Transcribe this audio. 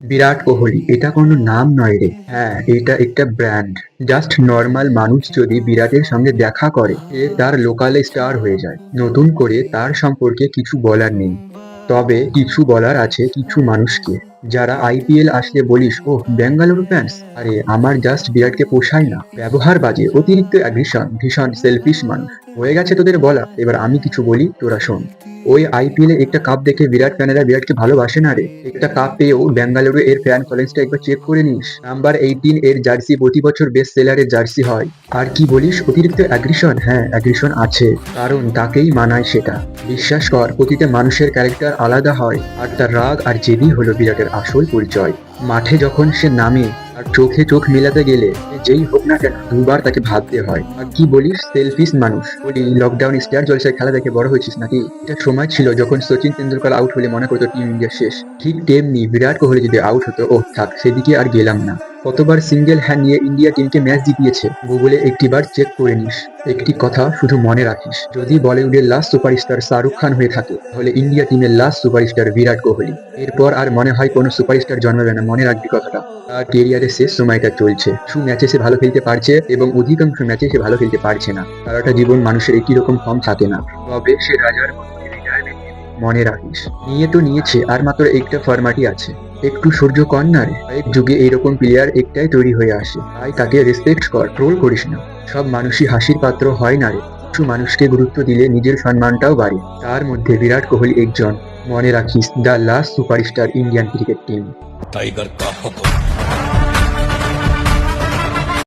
বিরাট কোহলি এটা কোনো নাম নয় রে। হ্যাঁ, এটা একটা ব্র্যান্ড। জাস্ট নর্মাল মানুষ যদি বিরাটের সঙ্গে দেখা করে সে তার লোকালে স্টার হয়ে যায়। নতুন করে তার সম্পর্কে কিছু বলার নেই। তবে কিছু বলার আছে কিছু মানুষকে, যারা আইপিএল আসলে বলিস ও বেঙ্গালুরু ফ্যান্স। আরে আমার জাস্ট বিরাটকে পোষায় না, ব্যবহার বাজে, অতিরিক্ত অ্যাগ্রেশন, ভীষণ সেলফিশ মানুষ। হয়ে গেছে তোদের বলা, এবার আমি কিছু বলি তোরা শোন। ওই আইপিএলে একটা কাপ দেখে বিরাট ফ্যানেরা বিরাটকে ভালোবাসে না রে। একটা কাপ পেয়েও বেঙ্গালুরু এর ফ্যান ফলোয়িংসটা একবার চেক করে নিস। নাম্বার 18 এর জার্সি প্রতি বছর বেস্ট সেলারের জার্সি হয়। আর কি বলিস অতিরিক্ত অ্যাগ্রেশন? হ্যাঁ, অ্যাগ্রেশন আছে, কারণ তাকেই মানায় সেটা। বিশ্বাস কর, প্রতিটা মানুষের ক্যারেক্টার আলাদা হয়, আর তার রাগ আর জেদি হলো বিরাটের আসল পরিচয়। মাঠে যখন সে নামে আর চোখে চোখ মেলাতে গেলে সে যেই হোক না কেন দুবার তাকে ভাবতে হয়। আর কি বলিস সেলফিশ মানুষ? বলি লকডাউন স্টার জলসায় খেলা দেখে বড় হয়েছিস নাকি? এটা সময় ছিল যখন সচিন তেন্ডুলকর আউট হলে মনে করতো টিম ইন্ডিয়া শেষ। ঠিক তেমনি বিরাট কোহলি যদি আউট হতো, ও থাক সেদিকে আর গেলাম না। কতবার সিঙ্গেল হ্যান্ড নিয়ে ইন্ডিয়া টিমকে ম্যাচ জিতিয়েছে গুগলে একটিবার চেক করে নিস। একটি কথা শুধু মনে রাখিস, যদি বলিউডের লাস্ট সুপারস্টার শাহরুখ খান হয়ে থাকে তাহলে ইন্ডিয়া টিমের লাস্ট সুপারস্টার বিরাট কোহলি। এরপর আর মনে হয় কোনো সুপারস্টার জন্মাবে না, মনে রাখবি কথাটা। তার কেরিয়ারের শেষ সময়টা চলছে, কিছু ম্যাচে সে ভালো খেলতে পারছে এবং অধিকাংশ ম্যাচে সে ভালো খেলতে পারছে না। সারাটা জীবন মানুষের একই রকম ফর্ম থাকে না, তবে সে রাজার মতো রিটায়ারমেন্ট মনে রাখিস। নিয়ে তো নিয়েছে, আর মাত্র একটা ফরম্যাটই আছে। একটু সহ্য কর না রে, কয়েক যুগে এইরকম প্লেয়ার একটাই তৈরি হয়ে আসে, তাই তাকে রেসপেক্ট কর, ট্রোল করিস না। সব মানুষই হাসির পাত্র হয় না রে, কিছু মানুষকে গুরুত্ব দিলে নিজের সম্মানটাও বাড়ে, তার মধ্যে বিরাট কোহলি একজন। মনে রাখিস, the last superstar Indian cricket team. Tiger का हुक्म।